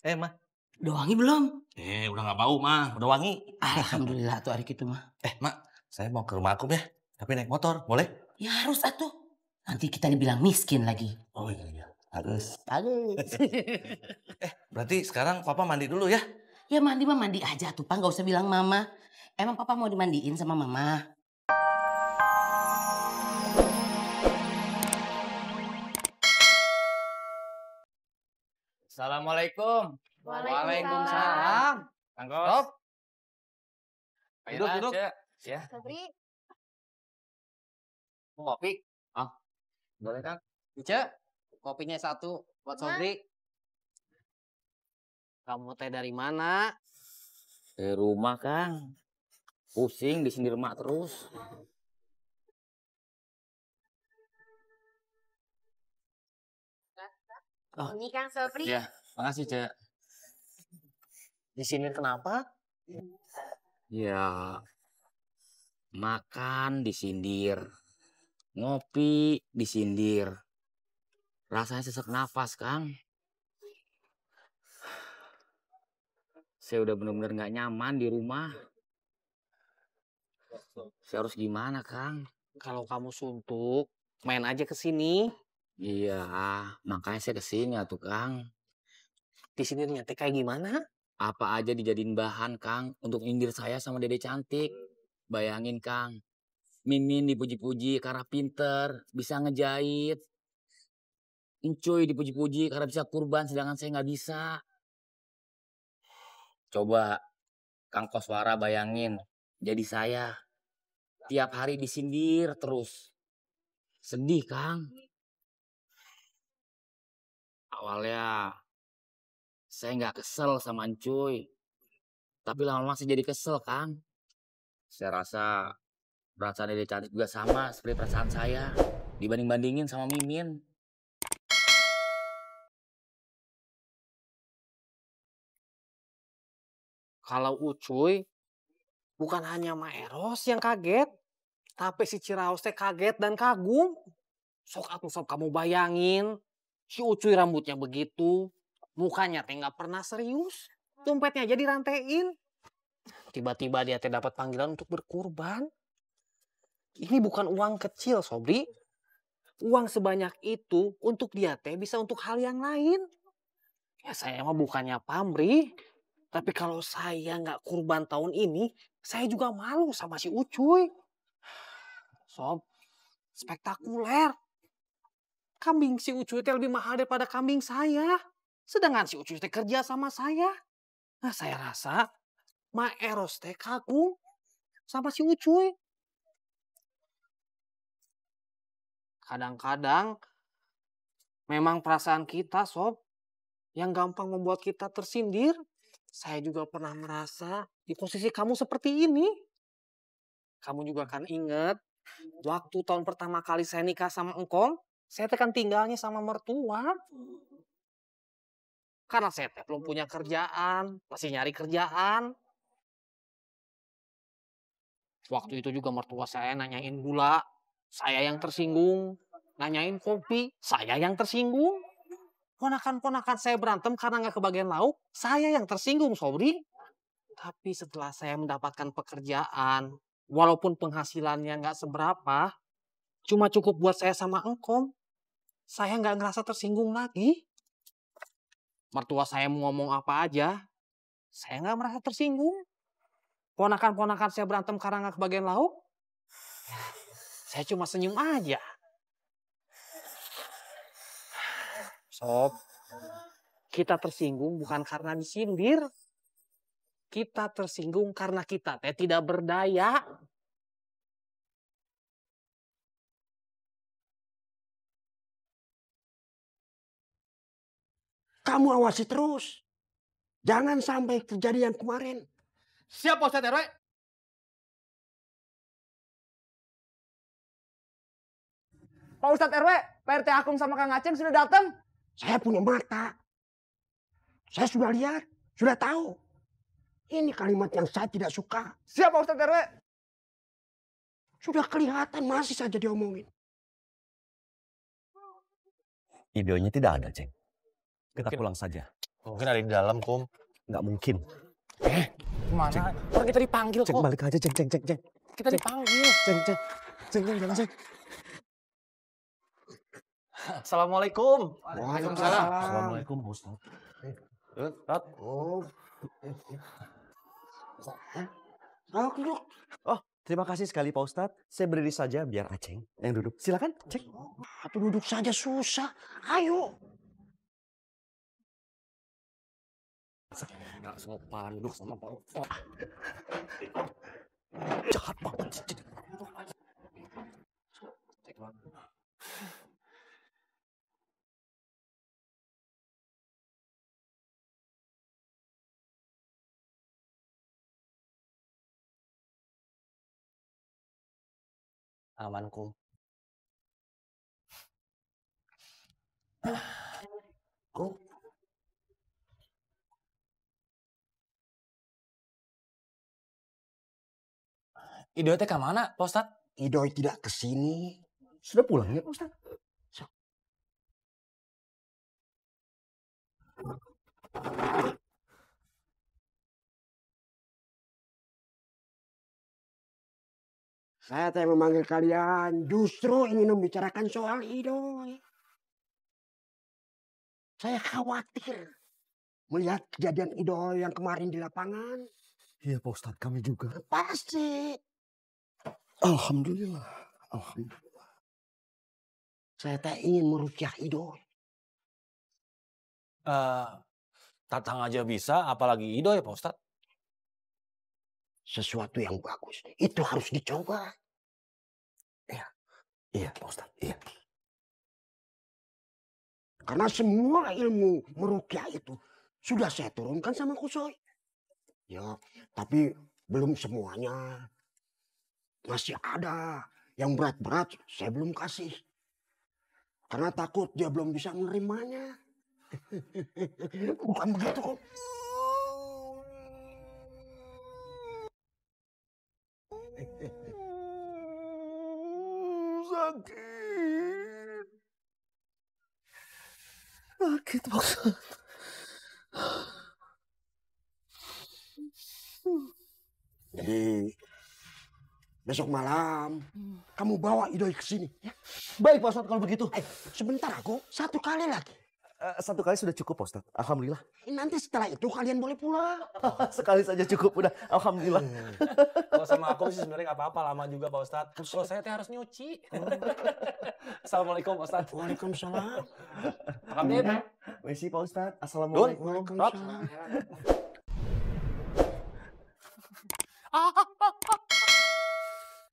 Mah. Udah wangi belum? Udah nggak bau, mah. Udah wangi. Alhamdulillah tuh hari gitu mah. Mak, saya mau ke rumah Akum ya. Tapi naik motor, boleh? Ya harus atuh. Nanti kita dibilang miskin lagi. Oh iya, harus. Bagus. Berarti sekarang Papa mandi dulu ya? Ya mandi mah mandi aja tuh, Pak. Gak usah bilang mama. Emang Papa mau dimandiin sama mama? Assalamualaikum. Waalaikumsalam. Kang Kos. Duduk. Ya. Sobri, Mau kopi? Boleh Kang. Ica, kopinya satu buat Ma. Sobri. Kamu teh dari mana? Di rumah Kang. Pusing disindir emak terus. ini Kang Sobri. Ya, makasih Cek. Disindir kenapa? Ya, makan disindir. Ngopi disindir. Rasanya sesak nafas Kang. Saya udah bener-bener gak nyaman di rumah. Saya harus gimana Kang? Kalau kamu suntuk, main aja ke sini. Iya, makanya saya kesini tuh Kang. Disindirnya teh kayak gimana? Apa aja dijadiin bahan Kang untuk nyindir saya sama Dede cantik. Bayangin Kang, Mimin dipuji-puji karena pinter, bisa ngejahit. Encuy dipuji-puji karena bisa kurban sedangkan saya nggak bisa. Coba Kang Koswara bayangin, jadi saya tiap hari disindir terus. Sedih Kang. Awalnya saya nggak kesel sama Encuy. Tapi lama-lama saya jadi kesel Kang. Saya rasa perasaan Dede cantik juga sama seperti perasaan saya. Dibanding-bandingin sama Mimin. Kalau Ucuy, bukan hanya Maeros yang kaget, tapi si Ciraos teh kaget dan kagum. Sok kamu bayangin, si Ucuy rambutnya begitu, mukanya teh nggak pernah serius, dompetnya aja dirantein. Tiba-tiba dia teh dapat panggilan untuk berkurban. Ini bukan uang kecil, Sobri. Uang sebanyak itu untuk dia teh bisa untuk hal yang lain. Ya saya mah bukannya pamrih, tapi kalau saya nggak kurban tahun ini, saya juga malu sama si Ucuy. Sob, spektakuler. Kambing si Ucuy teh lebih mahal daripada kambing saya. Sedangkan si Ucuy teh kerja sama saya. Nah, saya rasa Maeros teh kagum sama si Ucuy. Kadang-kadang memang perasaan kita, Sob, yang gampang membuat kita tersindir. Saya juga pernah merasa di posisi kamu seperti ini. Kamu juga kan ingat, waktu tahun pertama kali saya nikah sama engkong, saya kan tinggalnya sama mertua. Karena saya belum punya kerjaan, masih nyari kerjaan. Waktu itu juga mertua saya nanyain gula, saya yang tersinggung. Nanyain kopi, saya yang tersinggung. Ponakan-ponakan saya berantem karena nggak kebagian lauk, saya yang tersinggung, Sobri. Tapi setelah saya mendapatkan pekerjaan, walaupun penghasilannya nggak seberapa, cuma cukup buat saya sama engkom, saya nggak ngerasa tersinggung lagi. Mertua saya mau ngomong apa aja, saya nggak merasa tersinggung. Ponakan-ponakan saya berantem karena nggak kebagian lauk, saya cuma senyum aja. Sob, kita tersinggung bukan karena disindir. Kita tersinggung karena kita teh tidak berdaya. Kamu awasi terus. Jangan sampai terjadi yang kemarin. Siap, Pak Ustadz RW. Pak Ustadz RW, PRT Akum sama Kang Aceng sudah datang. Saya punya mata. Saya sudah lihat, sudah tahu. Ini kalimat yang saya tidak suka. Siap Pak Ustadz RW. Sudah kelihatan masih saja diomongin. Videonya tidak ada, Ceng. Kita pulang saja. Mungkin ada di dalam, Kum. Nggak mungkin. Kemana? Orang kita dipanggil Ceng, kok. balik aja, Ceng. Kita dipanggil. Ceng, jangan, Ceng. Assalamualaikum. Waalaikumsalam. Assalamualaikum, Pak Ustadz. Rod. Oh. Duduk. Oh, terima kasih sekali Pak Ustadz. Saya berdiri saja biar Aceng yang duduk. Silakan, Ceng. Atau duduk saja susah. Ayo. Nggak sopan duduk sama Pak Ustadz. Jahat banget sih. Aman, Kum. Ido teh ke mana, Pak Ustadz? Idoy tidak kesini. Sudah pulang ya Pak Ustadz? Saya teh memanggil kalian justru ingin membicarakan soal Idoy. Saya khawatir melihat kejadian Idoy yang kemarin di lapangan. Iya Pak Ustadz, kami juga. Pasti. Alhamdulillah. Saya teh ingin merukyah Idoy. Tatang aja bisa, apalagi Ido ya Pak Ustadz. Sesuatu yang bagus. Itu harus dicoba. Iya Pak Ustadz, iya. Karena semua ilmu merukyah itu sudah saya turunkan sama Kusoy. Ya, tapi belum semuanya. Masih ada yang berat-berat saya belum kasih. Karena takut dia belum bisa menerimanya. Bukan begitu. Sakit Pak Ustadz. Jadi besok malam kamu bawa Idoy ke sini. Ya? Baik Pak Ustadz kalau begitu. Sebentar aku, satu kali lagi. Satu kali sudah cukup Pak Ustadz. Alhamdulillah. Nanti setelah itu kalian boleh pulang. Sekali saja cukup udah. Alhamdulillah. Kalau sama aku sih sebenarnya nggak apa-apa, lama juga Pak Ustadz. Kalau saya teh harus nyuci. Assalamualaikum Pak Ustadz. Waalaikumsalam. Alhamdulillah. Mesi Pak Ustadz. Assalamualaikum. Waalaikumsalam.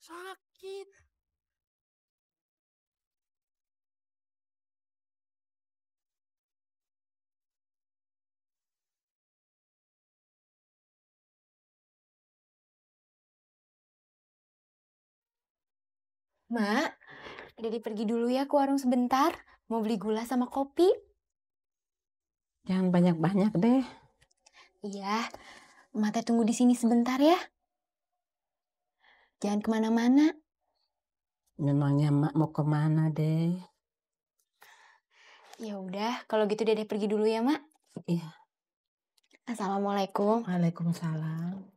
Sakit. Mak, Dede pergi dulu ya ke warung sebentar. Mau beli gula sama kopi. Jangan banyak-banyak deh. Iya, Mak teh tunggu di sini sebentar ya. Jangan kemana-mana. Memangnya Mak mau kemana deh? Ya udah, kalau gitu Dede pergi dulu ya, Mak. Iya. Assalamualaikum. Waalaikumsalam.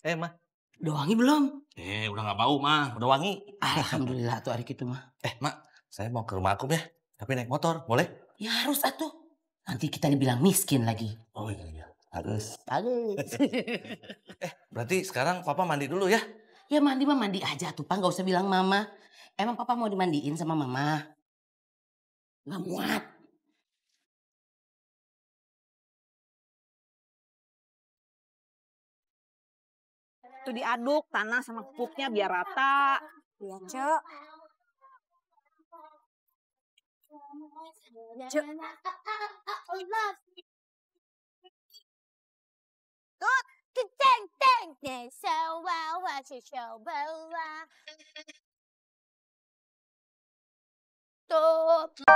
Mah. Udah wangi belum? Udah nggak bau, mah. Udah wangi. Alhamdulillah tuh hari gitu mah. Mak, saya mau ke rumah Akum ya. Tapi naik motor, boleh? Ya harus atuh. Nanti kita dibilang miskin lagi. Oh iya, harus. Bagus. Berarti sekarang Papa mandi dulu ya? Ya mandi mah mandi aja tuh Pak, nggak usah bilang Mama. Emang Papa mau dimandiin sama Mama? Nggak muat. Itu diaduk tanah sama pupuknya biar rata. Iya, Cok. Cok. Tuh, ceng ceng ceng, 小娃娃是小娃娃。jawab.